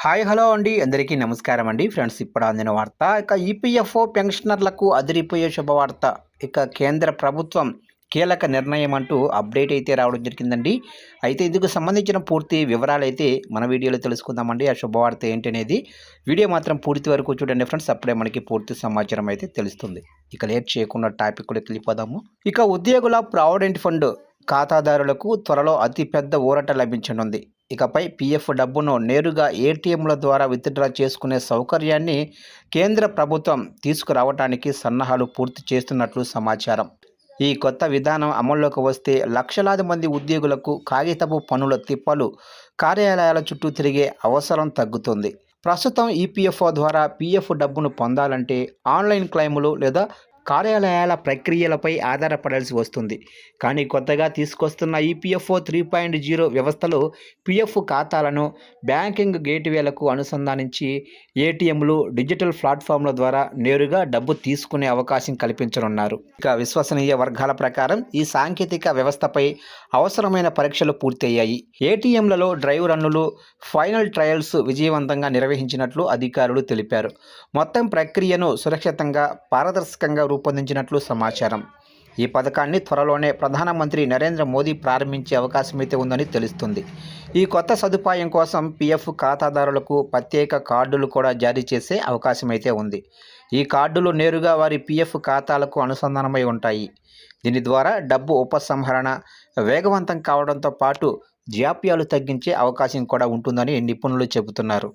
Hi hello అండి అందరికీ నమస్కారం అండి ఫ్రెండ్స్. ఇప్పుడు అందిన వార్త ఇక ఈపీఎఫ్ఓ పెన్షనర్లకు అదిరిపోయే శుభవార్త. ఇక కేంద్ర ప్రభుత్వం కీలక నిర్ణయం అంటూ అప్డేట్ అయితే రావడం జరిగిందండి. అయితే ఇందుకు సంబంధించిన పూర్తి వివరాలు అయితే మన వీడియోలో తెలుసుకుందామండి. ఆ శుభవార్త ఏంటనేది వీడియో మాత్రం పూర్తి వరకు చూడండి ఫ్రెండ్స్. అప్పుడే మనకి పూర్తి సమాచారం అయితే తెలుస్తుంది. ఇక లేట్ చేయకుండా టాపిక్ కూడా వెళ్ళిపోదాము. ఇక ఉద్యోగుల ప్రావిడెంట్ ఫండ్ ఖాతాదారులకు త్వరలో అతిపెద్ద ఊరట లభించనుంది. ఇకపై పీఎఫ్ డబ్బును నేరుగా ఏటీఎంల ద్వారా విత్డ్రా చేసుకునే సౌకర్యాన్ని కేంద్ర ప్రభుత్వం తీసుకురావడానికి సన్నాహాలు పూర్తి చేస్తున్నట్లు సమాచారం. ఈ కొత్త విధానం అమల్లోకి వస్తే లక్షలాది మంది ఉద్యోగులకు కాగితపు పనుల తిప్పలు, కార్యాలయాల చుట్టూ తిరిగే అవసరం తగ్గుతుంది. ప్రస్తుతం ఈపీఎఫ్ఓ ద్వారా పీఎఫ్ డబ్బును పొందాలంటే ఆన్లైన్ క్లెయిములు లేదా కార్యాలయాల ప్రక్రియలపై ఆధారపడాల్సి వస్తుంది. కానీ కొత్తగా తీసుకొస్తున్న ఈపీఎఫ్ఓ 3.0 వ్యవస్థలో పీఎఫ్ ఖాతాలను బ్యాంకింగ్ గేట్వేలకు అనుసంధానించి ఏటీఎంలు, డిజిటల్ ప్లాట్ఫామ్ల ద్వారా నేరుగా డబ్బు తీసుకునే అవకాశం కల్పించనున్నారు. ఇక విశ్వసనీయ వర్గాల ప్రకారం ఈ సాంకేతిక వ్యవస్థపై అవసరమైన పరీక్షలు పూర్తయ్యాయి. ఏటీఎంలలో డ్రైవ్ రన్నులు, ఫైనల్ ట్రయల్స్ విజయవంతంగా నిర్వహించినట్లు అధికారులు తెలిపారు. మొత్తం ప్రక్రియను సురక్షితంగా, పారదర్శకంగా రూపొందించినట్లు సమాచారం. ఈ పథకాన్ని త్వరలోనే ప్రధానమంత్రి నరేంద్ర మోదీ ప్రారంభించే అవకాశమైతే ఉందని తెలుస్తుంది. ఈ కొత్త సదుపాయం కోసం పీఎఫ్ ఖాతాదారులకు ప్రత్యేక కార్డులు కూడా జారీ చేసే అవకాశమైతే ఉంది. ఈ కార్డులు నేరుగా వారి పీఎఫ్ ఖాతాలకు అనుసంధానమై ఉంటాయి. దీని ద్వారా డబ్బు ఉపసంహరణ వేగవంతం కావడంతో పాటు జాప్యాలు తగ్గించే అవకాశం కూడా ఉంటుందని నిపుణులు చెబుతున్నారు.